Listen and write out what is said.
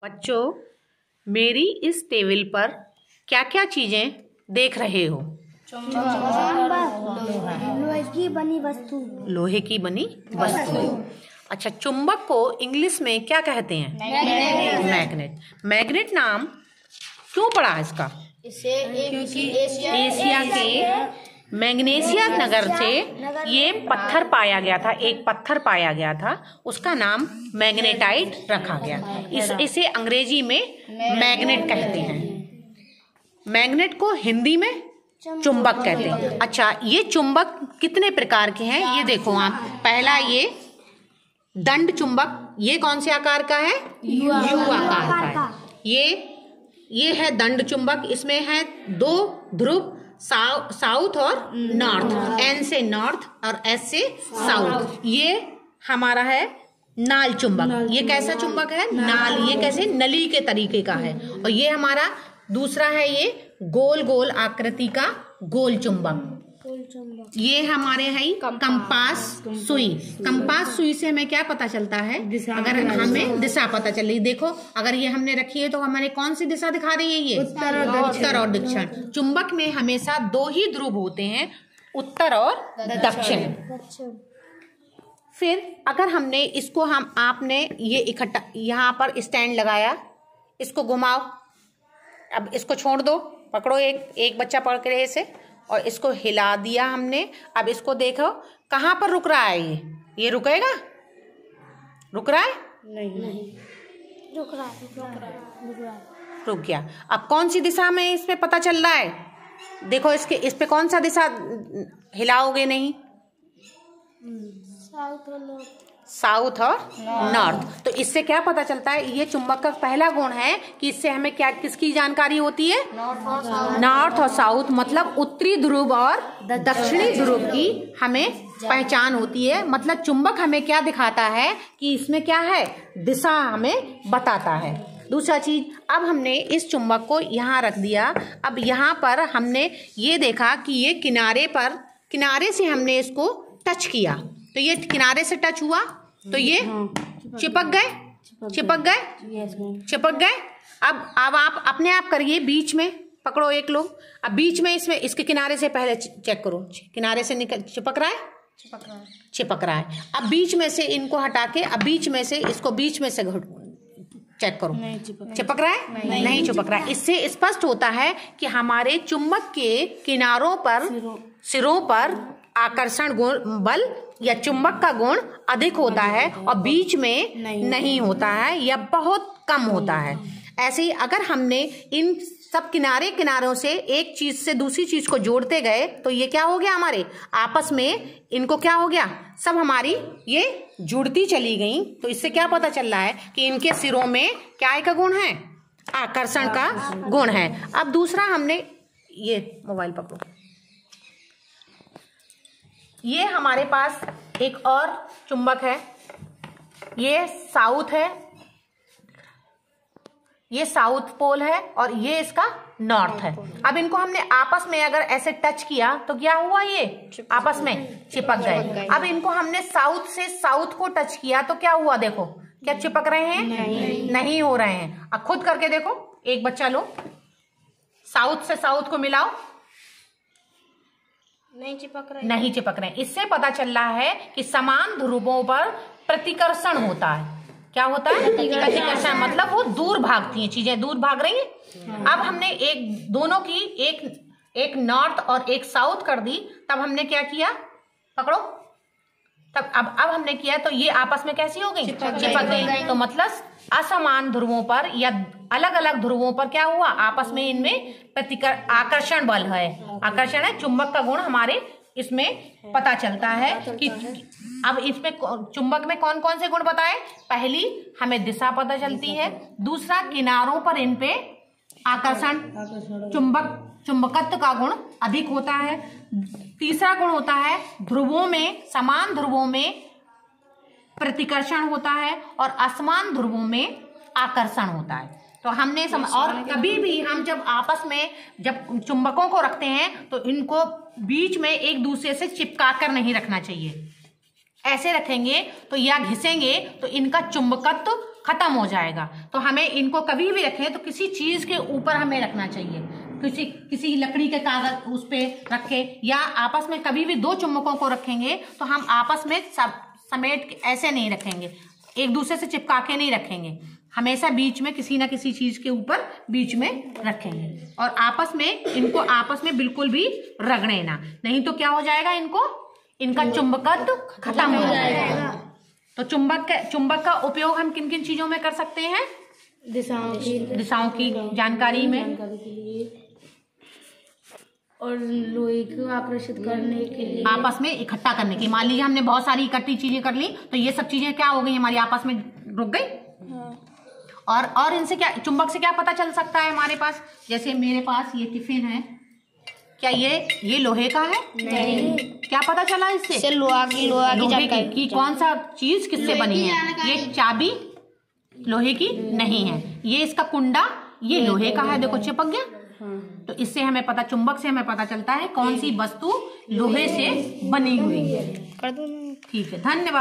बच्चों, मेरी इस टेबल पर क्या क्या चीजें देख रहे हो? लोहे की बनी वस्तु। लोहे की बनी वस्तु। अच्छा, चुंबक को इंग्लिश में क्या कहते हैं? मैग्नेट। मैग्नेट नाम क्यों पड़ा इसका? क्योंकि एशिया के मैग्नेशिया नगर से ये पत्थर पाया गया था, एक पत्थर पाया गया था, उसका नाम मैग्नेटाइट रखा गया। इसे अंग्रेजी में मैग्नेट कहते हैं। मैग्नेट को हिंदी में चुंबक कहते हैं। अच्छा, ये चुंबक कितने प्रकार के हैं ये देखो आप। पहला ये दंड चुंबक, ये कौन से आकार का है? यू आकार का है। ये है दंड चुंबक। इसमें है दो ध्रुव, साउथ और नॉर्थ। एन से नॉर्थ और एस से साउथ। ये हमारा है नाल चुंबक। ये कैसा चुंबक है? नाल। ये कैसे? नली के तरीके का है। और ये हमारा दूसरा है, ये गोल गोल आकृति का गोल चुंबक। ये हमारे है कंपास सुई। कंपास सुई से हमें क्या पता चलता है? अगर हमें दिशा पता चल रही, देखो अगर ये हमने रखी है तो हमारे कौन सी दिशा दिखा रही है? ये उत्तर और दक्षिण। चुंबक में हमेशा दो ही ध्रुव होते हैं, उत्तर और दक्षिण। फिर अगर हमने इसको आपने ये इकट्ठा यहाँ पर स्टैंड लगाया, इसको घुमाओ, अब इसको छोड़ दो, पकड़ो, एक बच्चा पकड़ रहे इसे, और इसको हिला दिया हमने। अब इसको देखो कहाँ पर रुक रहा है। ये रुकेगा? रुक रहा है? नहीं। रुक गया। अब कौन सी दिशा में इसमें पता चल रहा है? देखो इस पे कौन सा दिशा हिलाओगे? नहीं, साउथ और नॉर्थ। तो इससे क्या पता चलता है? ये चुंबक का पहला गुण है कि इससे हमें क्या किसकी जानकारी होती है? नॉर्थ और साउथ, मतलब उत्तरी ध्रुव और दक्षिणी ध्रुव की हमें पहचान होती है। मतलब चुंबक हमें क्या दिखाता है कि इसमें क्या है? दिशा हमें बताता है। दूसरा चीज, अब हमने इस चुंबक को यहाँ रख दिया। अब यहाँ पर हमने ये देखा कि ये किनारे से हमने इसको टच किया, तो ये किनारे से टच हुआ तो ये चिपक गए। अब आप अपने आप करिए, बीच में पकड़ो एक लोग। अब बीच में इसके किनारे से पहले चेक करो, किनारे से चिपक रहा है। अब बीच में से इनको हटा के, अब बीच में से इसको बीच में से चेक करो, चिपक रहा है? नहीं चिपक रहा है। इससे स्पष्ट होता है कि हमारे चुंबक के किनारों पर, सिरों पर आकर्षण गुण बल या चुंबक का गुण अधिक होता है और बीच में नहीं होता है या बहुत कम होता है। ऐसे ही अगर हमने इन सब किनारों से एक चीज से दूसरी चीज को जोड़ते गए तो ये क्या हो गया? हमारे आपस में इनको क्या हो गया? सब हमारी ये जुड़ती चली गई। तो इससे क्या पता चल रहा है कि इनके सिरों में क्या का गुण है? आकर्षण का गुण है। अब दूसरा हमने ये मोबाइल पकड़ो, ये हमारे पास एक और चुंबक है, ये साउथ है, ये साउथ पोल है और ये इसका नॉर्थ है। अब इनको हमने आपस में अगर ऐसे टच किया तो क्या हुआ? ये आपस में चिपक गए। अब इनको हमने साउथ से साउथ को टच किया तो क्या हुआ? देखो क्या चिपक रहे हैं? नहीं हो रहे हैं। अब खुद करके देखो, एक बच्चा लो, साउथ से साउथ को मिलाओ, नहीं चिपक रहे। इससे पता चल रहा है कि समान ध्रुवों पर प्रतिकर्षण होता है। क्या होता है? प्रतिकर्षण। मतलब वो दूर भागती हैं, चीजें दूर भाग रही हैं। अब हमने दोनों की एक नॉर्थ और एक साउथ कर दी, तब हमने क्या किया? पकड़ो, तब अब हमने किया तो ये आपस में कैसी हो गई? चिपक गई। तो मतलब असमान ध्रुवों पर या अलग अलग ध्रुवों पर क्या हुआ? आपस में इनमें आकर्षण बल है, आकर्षण है, चुंबक का गुण हमारे इसमें पता चलता है कि अब इसमें चुंबक में कौन कौन से गुण बताए? पहली, हमें दिशा पता चलती है। दूसरा, किनारों पर इन पे आकर्षण, चुंबकत्व का गुण अधिक होता है। तीसरा गुण होता है ध्रुवों में, समान ध्रुवों में प्रतिकर्षण होता है और असमान ध्रुवों में आकर्षण होता है। तो हमने और कभी भी हम जब आपस में जब चुंबकों को रखते हैं तो इनको बीच में एक दूसरे से चिपका कर नहीं रखना चाहिए। ऐसे रखेंगे तो या घिसेंगे तो इनका चुंबकत्व खत्म हो जाएगा। तो हमें इनको कभी भी रखें तो किसी चीज के ऊपर हमें रखना चाहिए, किसी लकड़ी के कागज उस पे रखे, या आपस में कभी भी दो चुम्बकों को रखेंगे तो हम आपस में समेट ऐसे नहीं रखेंगे, एक दूसरे से चिपका के नहीं रखेंगे, हमेशा बीच में किसी ना किसी चीज के ऊपर बीच में रखेंगे और इनको आपस में बिल्कुल भी रगड़े ना, नहीं तो क्या हो जाएगा, इनका चुंबकत्व खत्म हो जाएगा। तो चुंबक का उपयोग हम किन किन चीजों में कर सकते हैं? दिशाओं की जानकारी में, और लोहे को आकर्षित करने के लिए, आपस में इकट्ठा करने की। मान लीजिए हमने बहुत सारी इकट्ठी चीजें कर ली तो ये सब चीजें क्या हो गई, हमारी आपस में रुक गई। और इनसे क्या, चुंबक से क्या पता चल सकता है हमारे पास? जैसे मेरे पास ये टिफिन है, क्या ये लोहे का है? नहीं। क्या पता चला इससे? लोहे की कौन सा चीज किससे बनी है? ये चाबी लोहे की नहीं है, ये इसका कुंडा ये लोहे का है, देखो चिपक गया। तो इससे हमें पता, चुंबक से हमें पता चलता है कौन सी वस्तु लोहे से बनी हुई है। ठीक है, धन्यवाद।